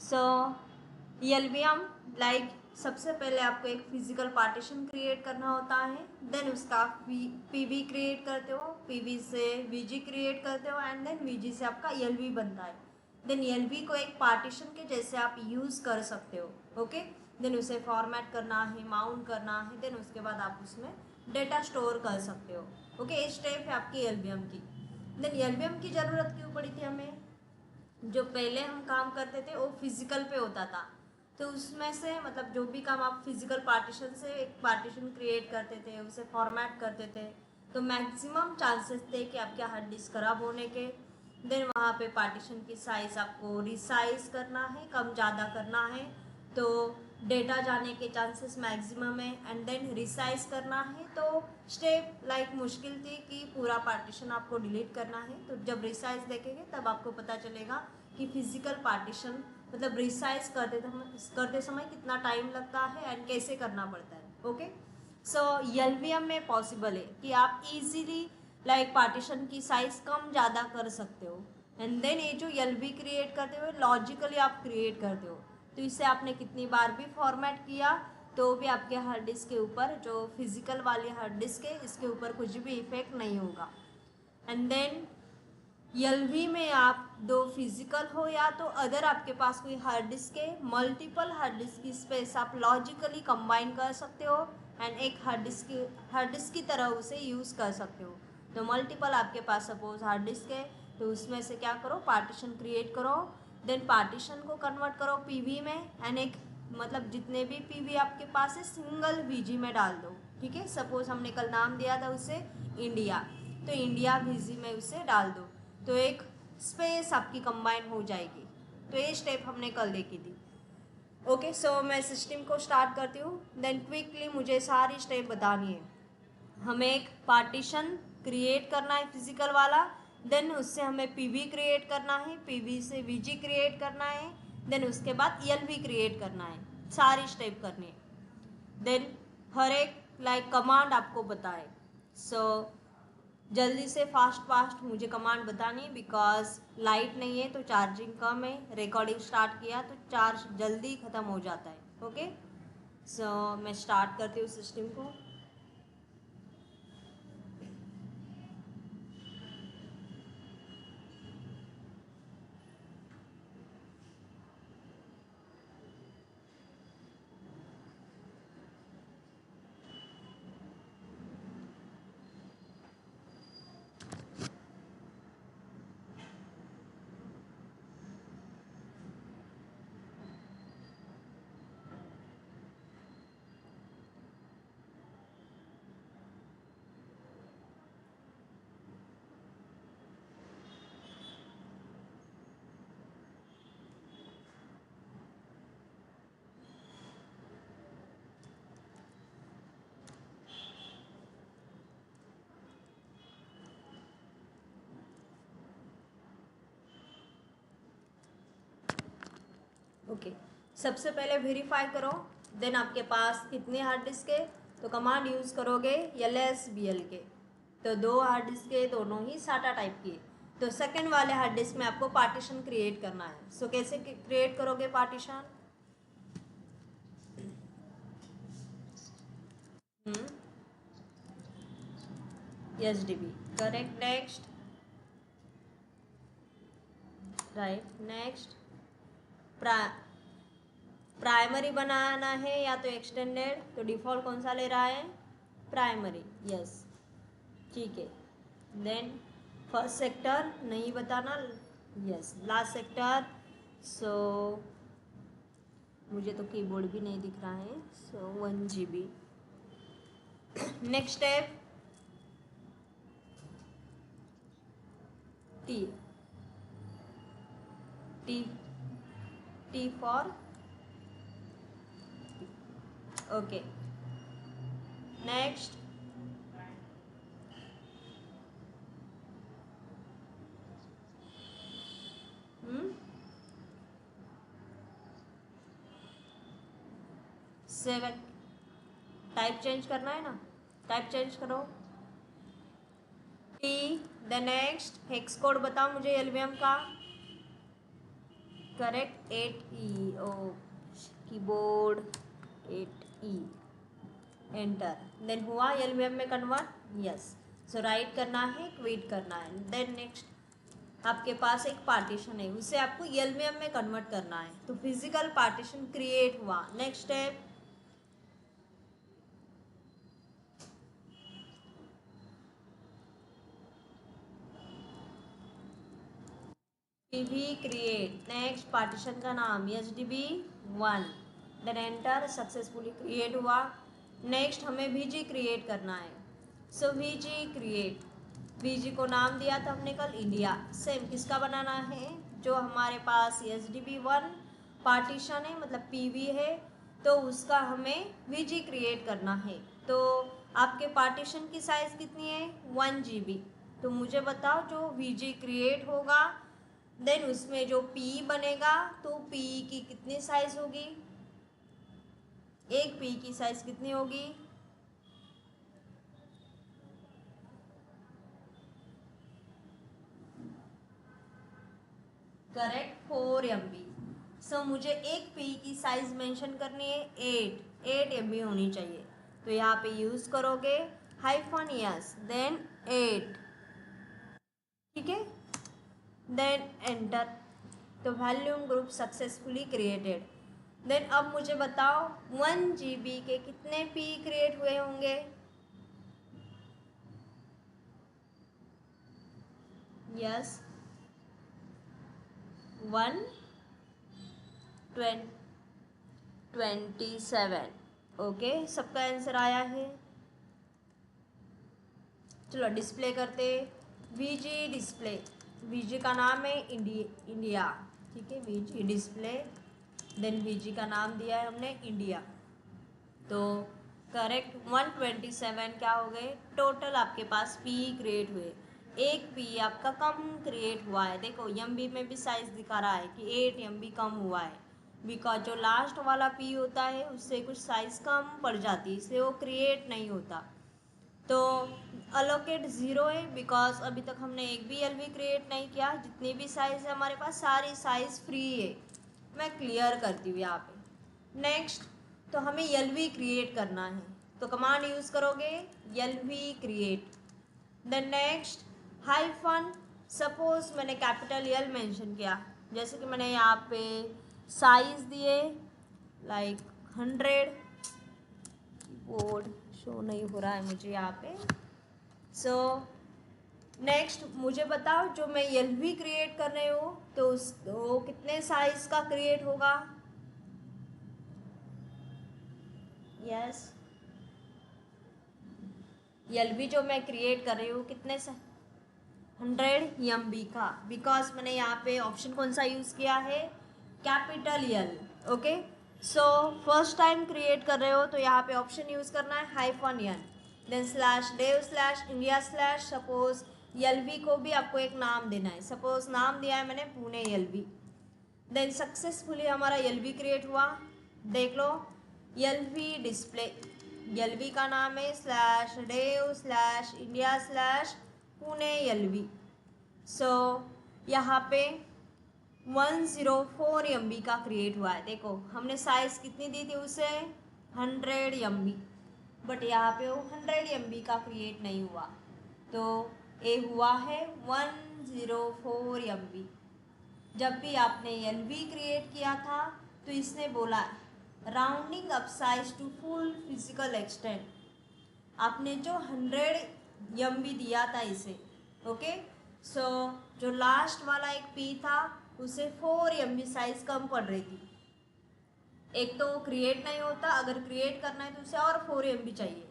सो LVM like सबसे पहले आपको एक फिजिकल पार्टीशन क्रिएट करना होता है, देन उसका पीवी क्रिएट करते हो, पीवी से वीजी क्रिएट करते हो एंड देन वीजी से आपका एलवी बनता है। देन एलवी को एक पार्टीशन के जैसे आप यूज़ कर सकते हो। ओके, देन उसे फॉर्मेट करना है, माउंट करना है, देन उसके बाद आप उसमें डेटा स्टोर कर सकते हो। ओके, ये स्टेप है आपकी एलवीएम की। देन एलवीएम की ज़रूरत क्यों पड़ी थी हमें? जो पहले हम काम करते थे वो फिजिकल पे होता था, तो उसमें से मतलब जो भी काम आप फिजिकल पार्टीशन से एक पार्टीशन क्रिएट करते थे, उसे फॉर्मेट करते थे, तो मैक्सिमम चांसेस थे कि आपके हार्ड डिस्क खराब होने के। देन वहाँ पे पार्टीशन की साइज़ आपको रिसाइज करना है, कम ज़्यादा करना है, तो डेटा जाने के चांसेस मैक्सिमम है। एंड देन रिसाइज करना है, तो स्टेप लाइक मुश्किल थी कि पूरा पार्टीशन आपको डिलीट करना है। तो जब रिसाइज देखेंगे तब आपको पता चलेगा कि फिजिकल पार्टीशन मतलब रिसाइज करते समय कितना टाइम लगता है एंड कैसे करना पड़ता है। ओके, सो एलवीएम में पॉसिबल है कि आप इजीली लाइक पार्टीशन की साइज कम ज़्यादा कर सकते हो। एंड देन ये जो एलवी क्रिएट करते हो लॉजिकली आप क्रिएट करते हो, तो इसे आपने कितनी बार भी फॉर्मेट किया तो भी आपके हार्ड डिस्क के ऊपर, जो फिजिकल वाली हार्ड डिस्क है, इसके ऊपर कुछ भी इफेक्ट नहीं होगा। एंड देन एलवी में आप दो फिजिकल हो या तो अदर आपके पास कोई हार्ड डिस्क है, मल्टीपल हार्ड डिस्क की स्पेस आप लॉजिकली कंबाइन कर सकते हो एंड एक हार्ड डिस्क की तरह उसे यूज़ कर सकते हो। तो मल्टीपल आपके पास सपोज हार्ड डिस्क है, तो उसमें से क्या करो, पार्टीशन क्रिएट करो, देन पार्टीशन को कन्वर्ट करो पीवी में एंड एक मतलब जितने भी पीवी आपके पास है सिंगल वीजी में डाल दो। ठीक है, सपोज हमने कल नाम दिया था उसे इंडिया, तो इंडिया वीजी में उसे डाल दो, तो एक स्पेस आपकी कंबाइन हो जाएगी। तो ये स्टेप हमने कल देखी थी। ओके, सो मैं सिस्टम को स्टार्ट करती हूँ, देन क्विकली मुझे सारी स्टेप बतानी है। हमें एक पार्टीशन क्रिएट करना है फिजिकल वाला, देन उससे हमें पीवी क्रिएट करना है, पीवी से वीजी क्रिएट करना है, देन उसके बाद एलवी क्रिएट करना है, सारी स्टेप करनी है। देन हर एक लाइक कमांड आपको बताए। सो जल्दी से फास्ट मुझे कमांड बतानी, बिकॉज लाइट नहीं है तो चार्जिंग कम है, रिकॉर्डिंग स्टार्ट किया तो चार्ज जल्दी ख़त्म हो जाता है। ओके, सो मैं स्टार्ट करती हूँ सिस्टम को। ओके, सबसे पहले वेरीफाई करो देन आपके पास कितने हार्ड डिस्क है, तो कमांड यूज़ करोगे LSBL के, तो दो हार्ड डिस्क है, दोनों ही साटा टाइप की है। तो सेकंड वाले हार्ड डिस्क में आपको पार्टीशन क्रिएट करना है। सो कैसे क्रिएट करोगे partition? SDB correct, next, right, next. Primary बनाना है या तो एक्सटेंडेड, तो डिफ़ॉल्ट कौन सा ले रहा है? प्राइमरी, यस, ठीक है। देन फर्स्ट सेक्टर नहीं बताना, यस, लास्ट सेक्टर। सो मुझे तो कीबोर्ड भी नहीं दिख रहा है, सो 1 GB। Next step, T, T, T for, okay, next. Seven, type change करना है ना, टाइप चेंज करो, T. The next hex code बताओ मुझे एलवीएम का। करेक्ट 8E ओ कीबोर्ड 8E एंटर। देन हुआ एलवीएम में कन्वर्ट, यस। सो राइट करना है, क्विट करना है। देन नेक्स्ट आपके पास एक पार्टीशन है, उसे आपको एलवीएम में कन्वर्ट करना है, तो फिजिकल पार्टीशन क्रिएट हुआ। Next step PV create. Next partition का नाम HDB1। Then enter, successfully create हुआ। नेक्स्ट हमें VG क्रिएट करना है, सो VG क्रिएट। VG को नाम दिया था हमने कल इंडिया। सेम किसका बनाना है, जो हमारे पास HDB1 पार्टीशन है मतलब PV है, तो उसका हमें VG क्रिएट करना है। तो आपके पार्टीशन की साइज़ कितनी है, 1 GB। तो मुझे बताओ जो VG क्रिएट होगा देन उसमें जो P बनेगा, तो P की कितनी साइज होगी, एक P की साइज कितनी होगी, करेक्ट 4 MB। सो मुझे एक P की साइज मेंशन करनी है 8 MB होनी चाहिए। तो यहाँ पे यूज करोगे हाइफन यस, देन 8, ठीक है। देन एंटर, तो volume group successfully created. Then अब मुझे बताओ 1 GB के कितने P क्रिएट हुए होंगे, यस 127। ओके, सबका आंसर आया है। चलो डिस्प्ले करते, VG डिस्प्ले। VG का नाम है इंडिया, ठीक है, VG डिस्प्ले। देन VG का नाम दिया है हमने इंडिया। तो करेक्ट 127 क्या हो गए टोटल आपके पास P क्रिएट हुए। एक P आपका कम क्रिएट हुआ है। देखो MB में भी साइज दिखा रहा है कि 8 MB कम हुआ है, बिकॉज जो लास्ट वाला P होता है उससे कुछ साइज कम पड़ जाती है, इसलिए वो क्रिएट नहीं होता। तो अलोकेट 0 है, बिकॉज अभी तक हमने एक भी LV क्रिएट नहीं किया। जितनी भी साइज़ है हमारे पास सारी साइज़ फ्री है। मैं क्लियर करती हूँ यहाँ पे। नेक्स्ट, तो हमें LV क्रिएट करना है, तो कमांड यूज़ करोगे LV create. Then next hyphen, suppose मैंने कैपिटल L मेंशन किया, जैसे कि मैंने यहाँ पे साइज़ दिए लाइक 100। बोर्ड शो नहीं हो रहा है मुझे यहाँ पे। सो नेक्स्ट मुझे बताओ जो मैं LV क्रिएट कर रही हूँ तो वो कितने साइज का क्रिएट होगा, यस LV जो मैं क्रिएट कर रही हूँ कितने 100 MB का, बिकॉज मैंने यहाँ पे ऑप्शन कौन सा यूज़ किया है, capital L। Okay, so first time create कर रहे हो तो यहाँ पे ऑप्शन यूज़ करना है hyphen N, then slash dev slash India slash, suppose LV को भी आपको एक नाम देना है, सपोज नाम दिया है मैंने पुणे LV। देन सक्सेसफुली हमारा LV क्रिएट हुआ। देख लो LV डिस्प्ले, LV का नाम है slash dev slash India slash Pune LV। So यहाँ पे 104 MB का क्रिएट हुआ है। देखो हमने साइज़ कितनी दी थी उसे 100 MB, बट यहाँ पे वो 100 MB का क्रिएट नहीं हुआ, तो ये हुआ है 104 MB। जब भी आपने LV क्रिएट किया था तो इसने बोला rounding up size to full physical extent, आपने जो 100 MB दिया था इसे, ओके। सो जो लास्ट वाला एक P था उसे 4 MB साइज कम पड़ रही थी। एक तो वो क्रिएट नहीं होता, अगर क्रिएट करना है तो उसे और 4 MB चाहिए।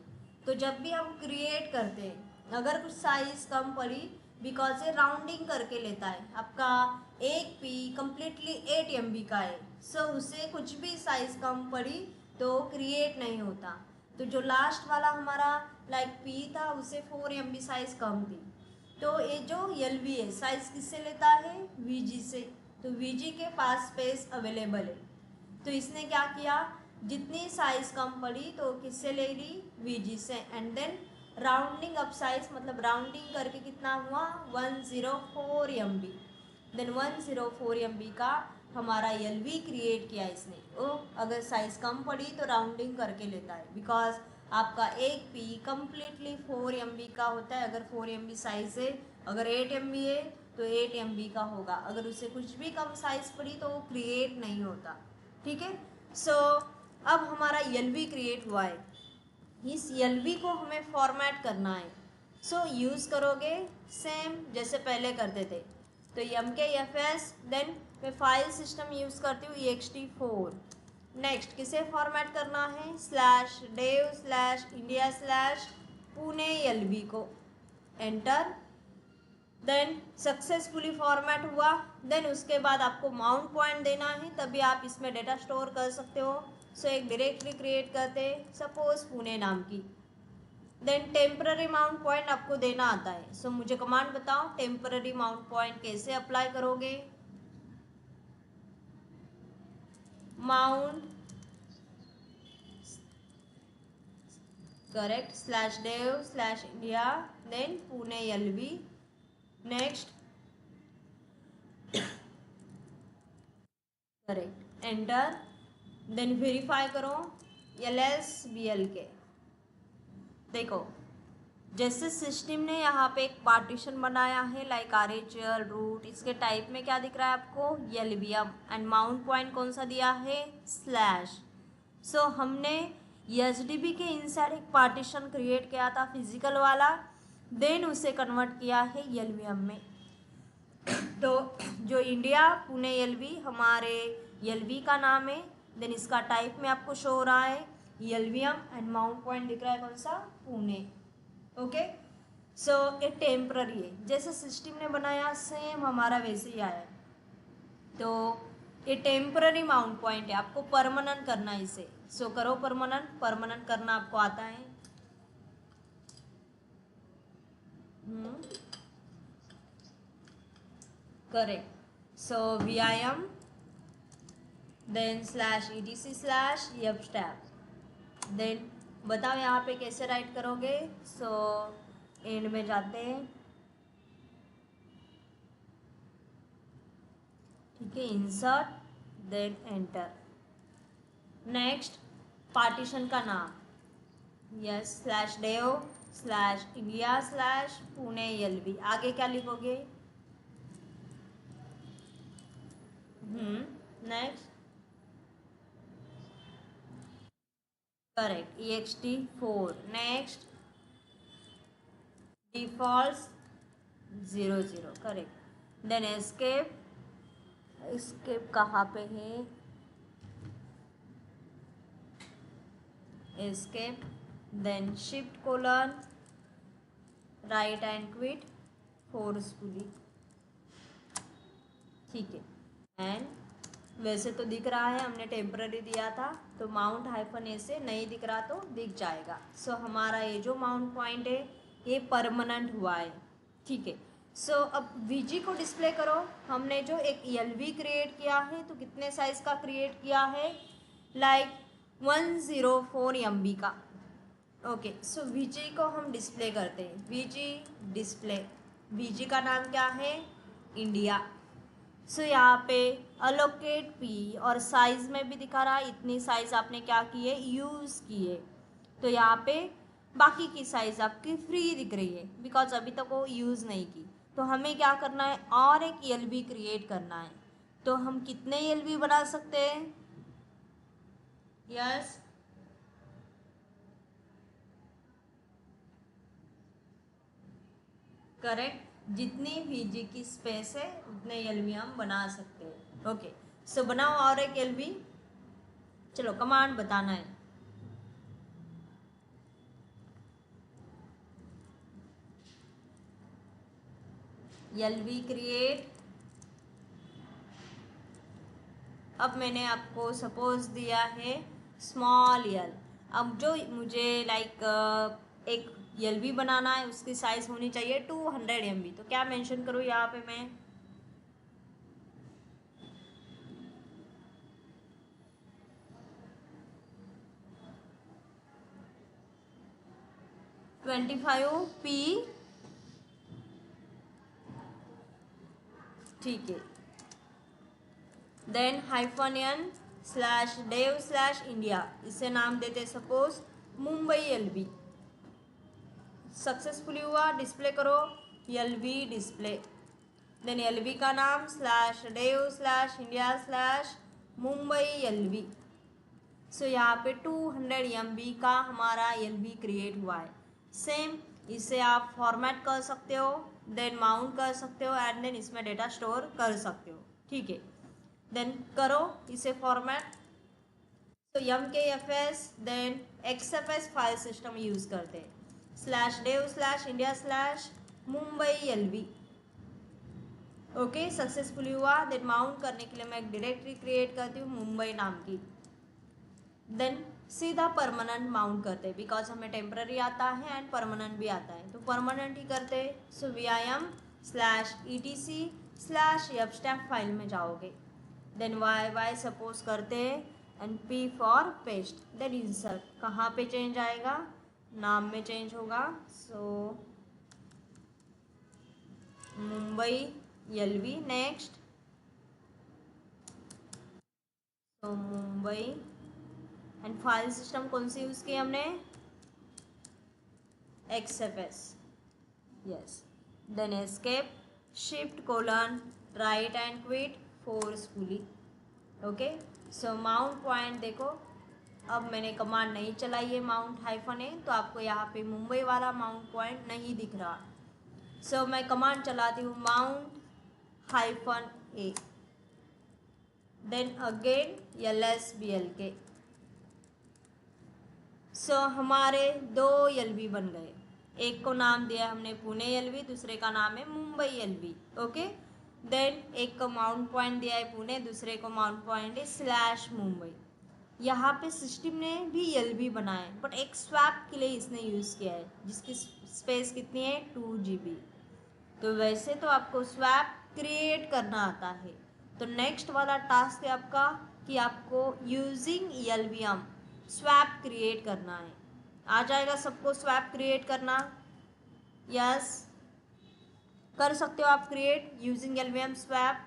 तो जब भी हम क्रिएट करते हैं अगर कुछ साइज कम पड़ी, बिकॉज ये राउंडिंग करके लेता है, आपका एक P कम्प्लीटली 8 MB का है, सो उसे कुछ भी साइज कम पड़ी तो क्रिएट नहीं होता। तो जो लास्ट वाला हमारा लाइक P था उसे 4 MB साइज कम थी। तो ये जो LV है साइज किससे लेता है, VG से। तो VG के पास स्पेस अवेलेबल है, तो इसने क्या किया जितनी साइज कम पड़ी तो किससे ले ली, VG से। And then rounding up size मतलब राउंडिंग करके कितना हुआ 104 MB। देन 104 MB का हमारा एल वी क्रिएट किया इसने, वो अगर साइज़ कम पड़ी तो राउंडिंग करके लेता है, बिकॉज आपका एक पी कम्प्लीटली 4 MB का होता है। अगर 4 MB साइज़ है, अगर 8 MB है तो 8 MB का होगा, अगर उससे कुछ भी कम साइज़ पड़ी तो वो क्रिएट नहीं होता। ठीक है, सो अब हमारा एल वी क्रिएट हुआ है, इस एल वी को हमें फॉर्मेट करना है। सो यूज़ करोगे सेम जैसे पहले करते थे, तो MKFS, देन मैं फाइल सिस्टम यूज़ करती हूँ ext4। नेक्स्ट किसे फॉर्मेट करना है, /dev/india/pune LV को एंटर, देन सक्सेसफुली फॉर्मेट हुआ। देन उसके बाद आपको माउंट पॉइंट देना है, तभी आप इसमें डेटा स्टोर कर सकते हो। सो एक डायरेक्टरी क्रिएट करते, सपोज पुणे नाम की, देन टेम्पररी माउंट पॉइंट आपको देना आता है। सो मुझे कमांड बताओ टेम्पररी माउंट पॉइंट कैसे अप्लाई करोगे। Mount correct /dev/india then Pune LV, next correct enter, then verify करो LSBLK। देखो जैसे सिस्टम ने यहाँ पे एक पार्टीशन बनाया है लाइक RHL रूट, इसके टाइप में क्या दिख रहा है आपको, LVM, एंड माउंट पॉइंट कौन सा दिया है, / सो हमने SDB के इनसाइड एक पार्टीशन क्रिएट किया था फिजिकल वाला, देन उसे कन्वर्ट किया है LVM में। तो जो इंडिया पुणे LV हमारे LV का नाम है, देन इसका टाइप में आपको शो हो रहा है LVM, एंड माउंट पॉइंट दिख रहा है कौन सा, पुणे। ओके, सो ये टेम्प्ररी है, जैसे सिस्टम ने बनाया सेम हमारा वैसे ही आया है। तो ये टेम्पररी माउंट पॉइंट है, आपको परमानेंट करना है इसे। सो करो परमानेंट करना आपको आता है। करेक्ट, सो VIM देन /etc/fstab, देन बताओ यहाँ पे कैसे राइट करोगे। सो एंड में जाते हैं, ठीक है, insert then enter, next partition का नाम, यस /dev/india/pune LV, आगे क्या लिखोगे, next correct ext4, next default 00, correct, then escape कहाँ पे है, escape, then shift colon write and quit forcefully, ठीक है। एंड वैसे तो दिख रहा है, हमने टेम्पररी दिया था तो माउंट -a से नहीं दिख रहा तो दिख जाएगा। सो हमारा ये जो माउंट पॉइंट है ये परमानेंट हुआ है, ठीक है। सो अब VG को डिस्प्ले करो, हमने जो एक LV क्रिएट किया है तो कितने साइज का क्रिएट किया है, लाइक 104 MB का। ओके, सो VG को हम डिस्प्ले करते हैं, VG डिस्प्ले, VG का नाम क्या है, इंडिया। सो यहाँ पे अलोकेट P और साइज़ में भी दिखा रहा है, इतनी साइज़ आपने क्या की है, यूज़ की है। तो यहाँ पे बाकी की साइज़ आपकी फ्री दिख रही है, बिकॉज अभी तक वो यूज़ नहीं की। तो हमें क्या करना है, और एक LV क्रिएट करना है। तो हम कितने LV बना सकते हैं, यस करेक्ट, जितनी VG की स्पेस है उतने LV हम बना सकते हैं। ओके, सो बनाओ और एक LV, चलो कमांड बताना है, LV क्रिएट। अब मैंने आपको सपोज दिया है स्मॉल l, अब जो मुझे लाइक एक LV बनाना है उसकी साइज़ होनी चाहिए 200 MB, तो क्या मेंशन करूँ यहाँ पे मैं, $25P, ठीक है। देन -n/dev/India, इसे नाम देते सपोज मुंबई LV। सक्सेसफुली हुआ, डिस्प्ले करो LV डिस्प्ले। देन LV का नाम /dev/India/मुंबई LV। सो यहाँ पे 200 MB का हमारा LV क्रिएट हुआ है। सेम इसे आप फॉर्मेट कर सकते हो, देन माउंट कर सकते हो एंड देन इसमें डेटा स्टोर कर सकते हो। ठीक है, देन करो इसे फॉर्मेट। तो MKFS then XFS file system use करते हैं /dev/India/मुंबई LV। ओके, सक्सेसफुली हुआ। देन माउंट करने के लिए मैं एक डायरेक्टरी क्रिएट करती हूँ मुंबई नाम की। देन सीधा परमानेंट माउंट करते हैं, बिकॉज हमें टेम्पररी आता है एंड परमानेंट भी आता है, तो परमानेंट ही करते हैं। सो vim/etc/fstamp फाइल में जाओगे, देन y सपोज करते हैं and p for paste, then insert. कहाँ पे चेंज आएगा? नाम में चेंज होगा। सो मुंबई LV। नेक्स्ट, तो मुंबई एंड फाइल सिस्टम कौन सी यूज़ की हमने? XFS। Yes, then escape shift:/right and quit forcefully. Okay, so mount point देखो, अब मैंने कमांड नहीं चलाई है -a, तो आपको यहाँ पे मुंबई वाला माउंट पॉइंट नहीं दिख रहा। सो मैं कमांड चलाती हूँ -a, देन अगेन LSBLK। सो हमारे 2 LV बन गए। एक को नाम दिया हमने पुणे LV, दूसरे का नाम है मुंबई LV। ओके, देन एक को माउंट पॉइंट दिया है पुणे, दूसरे को माउंट पॉइंट है /मुंबई। यहाँ पे सिस्टम ने भी LV बनाया है, बट एक स्वैप के लिए इसने यूज़ किया है, जिसकी स्पेस कितनी है? 2 GB। तो वैसे तो आपको स्वैप क्रिएट करना आता है, तो नेक्स्ट वाला टास्क है आपका कि आपको यूजिंग LVM स्वैप क्रिएट करना है। आ जाएगा सबको स्वैप क्रिएट करना? यस, कर सकते हो आप क्रिएट यूजिंग LVM स्वैप।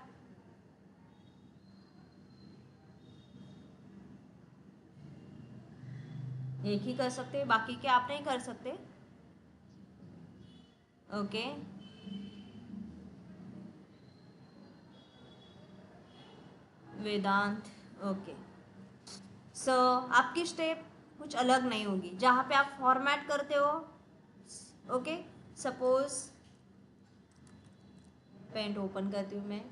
एक ही कर सकते, बाकी के आप नहीं कर सकते। ओके, वेदांत। ओके, सो आपकी स्टेप कुछ अलग नहीं होगी, जहाँ पे आप फॉर्मेट करते हो। ओके, सपोज पेंट ओपन करती हूँ मैं।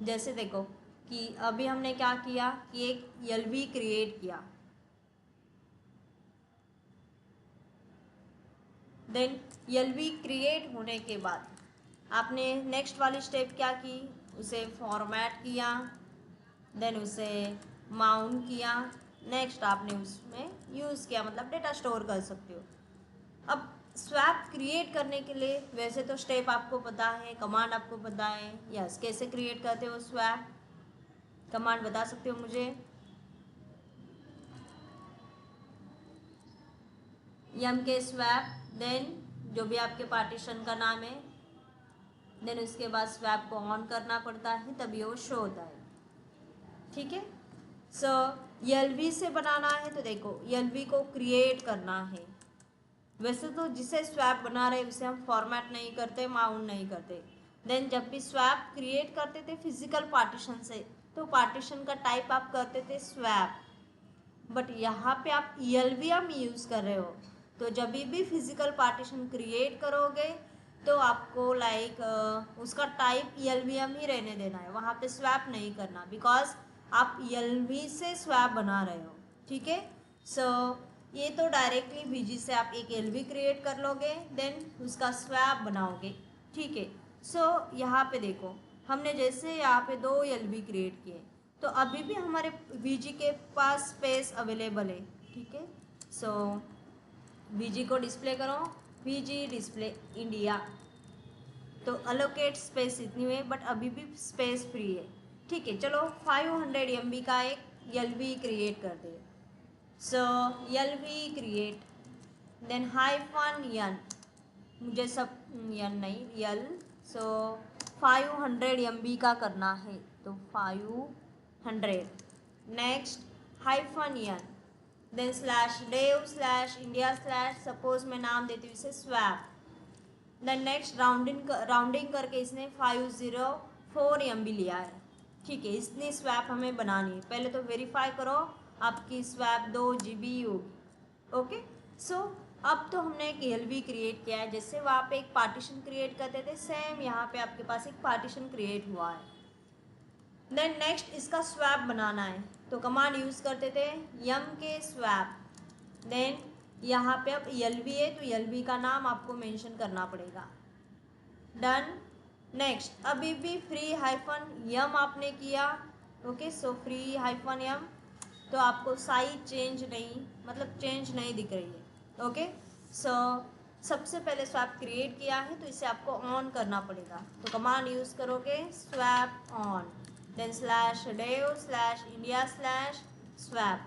जैसे देखो कि अभी हमने क्या किया कि एक LV क्रिएट किया, देन LV क्रिएट होने के बाद आपने नेक्स्ट वाली स्टेप क्या की? उसे फॉर्मेट किया, देन उसे माउंट किया, नेक्स्ट आपने उसमें यूज़ किया, मतलब डेटा स्टोर कर सकते हो। अब स्वैप क्रिएट करने के लिए वैसे तो स्टेप आपको पता है, कमांड आपको पता है। यस, कैसे क्रिएट करते हो स्वैप? कमांड बता सकते हो मुझे? MK स्वैप, देन जो भी आपके पार्टीशन का नाम है, देन उसके बाद स्वैप को ऑन करना पड़ता है, तभी वो शो होता है। ठीक है, सो LV से बनाना है तो देखो LV को क्रिएट करना है। वैसे तो जिसे स्वैप बना रहे उसे हम फॉर्मेट नहीं करते, माउंट नहीं करते। देन जब भी स्वैप क्रिएट करते थे फिजिकल पार्टीशन से, तो पार्टीशन का टाइप आप करते थे स्वैप, बट यहाँ पे आप LVM यूज़ कर रहे हो, तो जब भी फिजिकल पार्टीशन क्रिएट करोगे तो आपको उसका टाइप LVM ही रहने देना है, वहाँ पे स्वैप नहीं करना, बिकॉज आप LV से स्वैप बना रहे हो। ठीक है, सो ये तो डायरेक्टली VG से आप एक LV क्रिएट कर लोगे, देन उसका स्वैप बनाओगे। ठीक है, सो यहाँ पे देखो हमने जैसे यहाँ पे 2 LV क्रिएट किए, तो अभी भी हमारे VG के पास स्पेस अवेलेबल है। ठीक है, सो VG को डिस्प्ले करो, VG डिस्प्ले इंडिया, तो अलोकेट स्पेस इतनी हुई, बट अभी भी स्पेस फ्री है। ठीक है, चलो 500 MB का एक LV क्रिएट कर दे। सो LV क्रिएट, देन -n, मुझे सब n नहीं L, सो 500 MB का करना है, तो 500 100. Next hyphen n, then slash dev slash India slash, suppose मैं नाम देती हूँ इसे स्वैप। देन नेक्स्ट राउंडिंग करके इसने 504 MB लिया है। ठीक है, इतनी स्वैप हमें बनानी है। पहले तो वेरीफाई करो आपकी स्वैप 2 GB होगी। ओके, सो अब तो हमने एक ELB क्रिएट किया है। जैसे वहाँ पे एक पार्टीशन क्रिएट करते थे, सेम यहाँ पे आपके पास एक पार्टीशन क्रिएट हुआ है। देन नेक्स्ट इसका स्वैप बनाना है, तो कमांड यूज़ करते थे यम के स्वैप। देन यहाँ पे अब ELB है तो ELB का नाम आपको मेंशन करना पड़ेगा। डन। नेक्स्ट अभी भी फ्री हाइफन यम आपने किया। ओके, सो फ्री हाइफन यम, तो आपको साइज चेंज नहीं, मतलब चेंज नहीं दिख रही है। ओके, सो सबसे पहले स्वैप क्रिएट किया है तो इसे आपको ऑन करना पड़ेगा, तो कमांड यूज़ करोगे swap on, then slash dev slash India slash swap,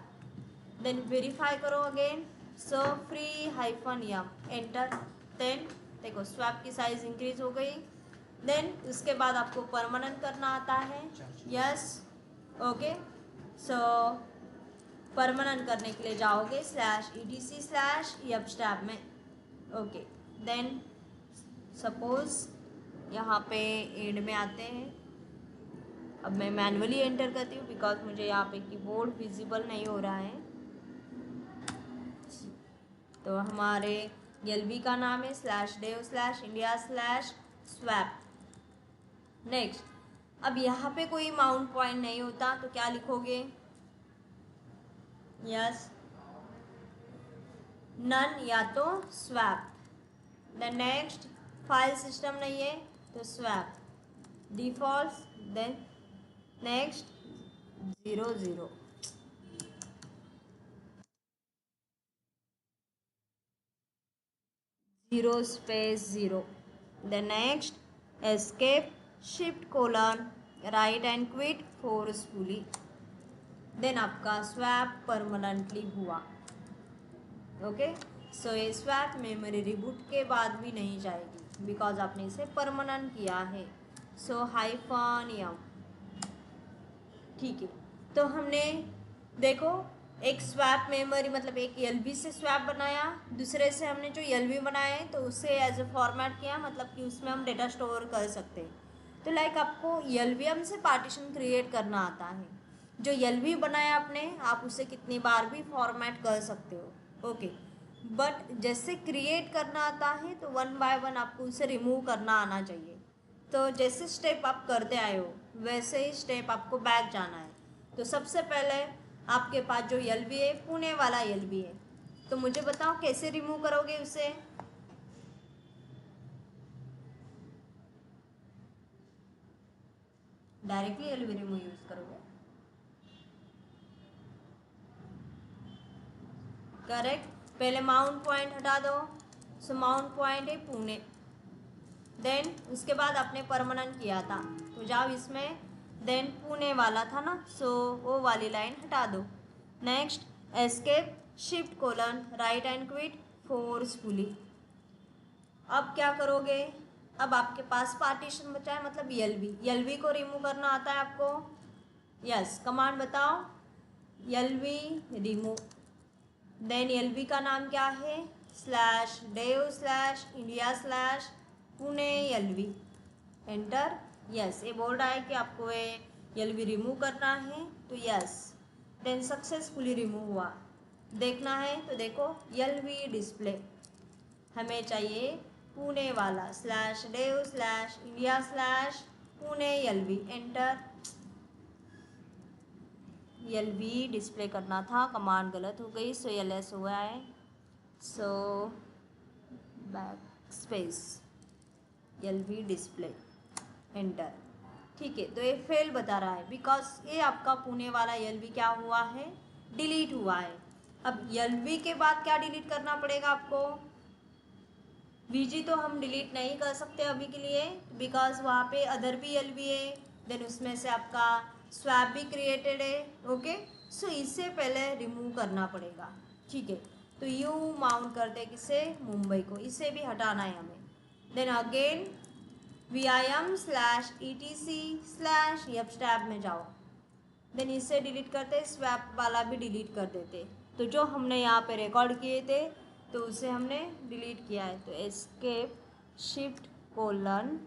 then verify करो again, so free hyphen yum, enter. Then देखो स्वैप की साइज इंक्रीज हो गई। देन उसके बाद आपको परमानेंट करना आता है, यस। ओके, सो परमानेंट करने के लिए जाओगे स्लैश ETC स्लैश YUPSTAB में। ओके, देन सपोज यहाँ पे एंड में आते हैं। अब मैं मैनुअली एंटर करती हूँ बिकॉज मुझे यहाँ पे कीबोर्ड विजिबल नहीं हो रहा है। तो हमारे ELB का नाम है slash dev slash India slash swap. Next, अब यहाँ पे कोई माउंट पॉइंट नहीं होता तो क्या लिखोगे, यस नन या तो swap. Then next file system नहीं है तो swap default, then next 0 0, zero space 0, then next escape shift colon write and quit forcefully. Then आपका स्वैप परमानेंटली हुआ। ओके, सो ये स्वैप मेमोरी रिबूट के बाद भी नहीं जाएगी बिकॉज आपने इसे परमानेंट किया है। सो हाइफन यम, ठीक है। तो हमने देखो एक स्वैप मेमोरी मतलब एक ELB से स्वैप बनाया, दूसरे से हमने जो ELB बनाया है तो उसे एज ए फॉर्मेट किया, मतलब कि उसमें हम डेटा स्टोर कर सकते हैं। तो लाइक आपको ELVM से पार्टीशन क्रिएट करना आता है। जो ELB बनाया आपने, आप उसे कितनी बार भी फॉर्मेट कर सकते हो। ओके, बट जैसे क्रिएट करना आता है तो 1 बाय 1 आपको उसे रिमूव करना आना चाहिए। तो जैसे स्टेप आप करते आए हो वैसे ही स्टेप आपको बैक जाना है। तो सबसे पहले आपके पास जो ELB है पुणे वाला ELB है, तो मुझे बताओ कैसे रिमूव करोगे उसे। डायरेक्टली ELB रिमूव यूज करोगे, करेक्ट। पहले माउंट पॉइंट हटा दो, सो माउंट पॉइंट है पुणे। देन उसके बाद आपने परमानेंट किया था तो जाओ इसमें, देन पुणे वाला था ना, सो वो वाली लाइन हटा दो। Next escape shift colon write and quit forcefully. अब क्या करोगे, अब आपके पास पार्टीशन बचा है मतलब ELB को रिमूव करना आता है आपको, यस। कमांड बताओ, ELB रिमूव। देन ELB का नाम क्या है, slash dev slash India slash Pune ELB, enter. Yes, ये बोल रहा है कि आपको ये ELB रिमूव करना है, तो यस। देन सक्सेसफुली रिमूव हुआ। देखना है तो देखो ELB डिस्प्ले, हमें चाहिए पुणे वाला slash dev slash India slash Pune ELB, enter. ELB display करना था, कमांड गलत हो गई, सो LS हुआ है, so back space ELB display, enter. ठीक है, तो ये फेल बता रहा है बिकॉज ये आपका पुणे वाला ELB क्या हुआ है, डिलीट हुआ है। अब ELB के बाद क्या डिलीट करना पड़ेगा आपको, VG तो हम डिलीट नहीं कर सकते अभी के लिए बिकॉज वहाँ पे अदर भी ELB है, देन उसमें से आपका स्वैप भी क्रिएटेड है। ओके, सो इससे पहले रिमूव करना पड़ेगा। ठीक है, तो यू माउंट करते किसे, मुंबई को, इसे भी हटाना है हमें। Then again VIM slash ETC slash YUPSTAB में जाओ। देन इसे डिलीट करते, स्वैप वाला भी डिलीट कर देते। तो जो हमने यहाँ पे रिकॉर्ड किए थे तो उसे हमने डिलीट किया है। तो एस्केप शिफ्ट कोलन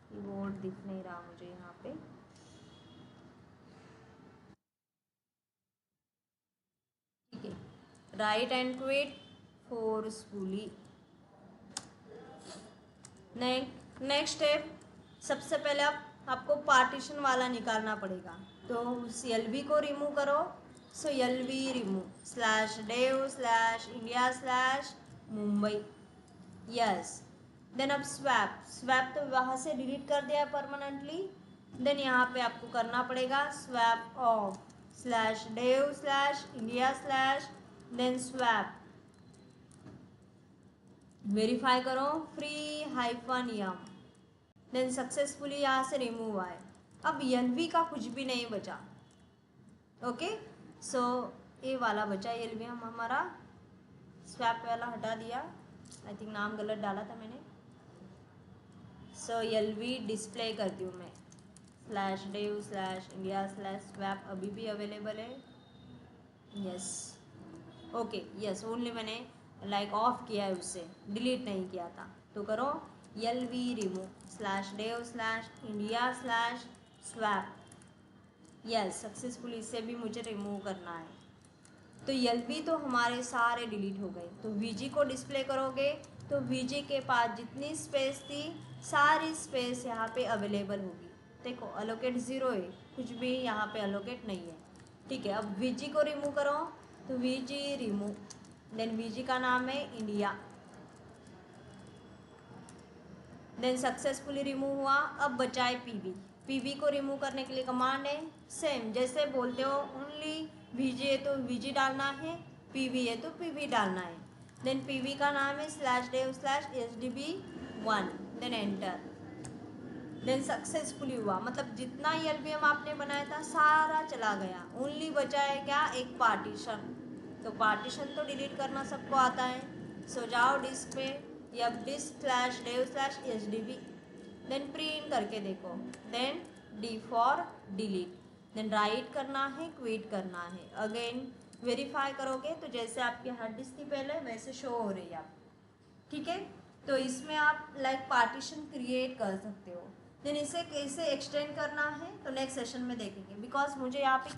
कीबोर्ड दिख नहीं रहा मुझे यहाँ पे। ठीक है, right and quit forcefully. Next step, सबसे पहले आपको पार्टीशन वाला निकालना पड़ेगा। तो उस एलवी को रिमूव करो। So LV remove /dev/india/mumbai। Yes, then अब स्वैप तो वहाँ से डिलीट कर दिया परमानेंटली। देन यहाँ पे आपको करना पड़ेगा swap off /dev/india/ then swap verify करो free-yum। देन सक्सेसफुली यहाँ से रिमूव आए। अब एलवी का कुछ भी नहीं बचा। ओके, सो ये वाला बचा। एलवी हम हमारा स्वैप वाला हटा दिया, आई थिंक नाम गलत डाला था मैंने। सो एलवी डिस्प्ले करती हूँ मैं /dev/india/swap अभी भी अवेलेबल है। यस, ओके, यस, ओनली मैंने लाइक ऑफ किया है, उससे डिलीट नहीं किया था। तो करो LV remove /dev/india/swap। Yes, successfully इसे भी मुझे रिमूव करना है। तो एलवी तो हमारे सारे डिलीट हो गए। तो वीजी को डिस्प्ले करोगे तो वीजी के पास जितनी स्पेस थी सारी स्पेस यहाँ पे अवेलेबल होगी। देखो अलोकेट 0 है, कुछ भी यहाँ पे अलोकेट नहीं है। ठीक है, अब वीजी को रिमूव करो। तो वीजी रिमूव, देन वीजी का नाम है इंडिया। देन सक्सेसफुली रिमूव हुआ। अब बचा है पीवी। पीवी को रिमूव करने के लिए कमांड है सेम जैसे बोलते हो, ओनली वीजी है तो वीजी डालना है, पीवी है तो पीवी डालना है। देन पीवी का नाम है /dev/sdb1। Then enter. Then successfully हुआ, मतलब जितना एलवीएम आपने बनाया था सारा चला गया। ओनली बचा है क्या, एक पार्टीशन। तो पार्टीशन तो डिलीट करना सबको आता है। सो जाओ डिस्क पे, या डिस्क /dev/sdb, देन प्रिंट करके देखो। Then D for delete, then write करना है, क्विट करना है। अगेन वेरीफाई करोगे तो जैसे आपकी हार्ड डिस्क थी पहले वैसे शो हो रही है आप। ठीक है, तो इसमें आप लाइक पार्टीशन क्रिएट कर सकते हो। देन इसे कैसे एक्सटेंड करना है तो नेक्स्ट सेशन में देखेंगे, बिकॉज मुझे यहाँ पे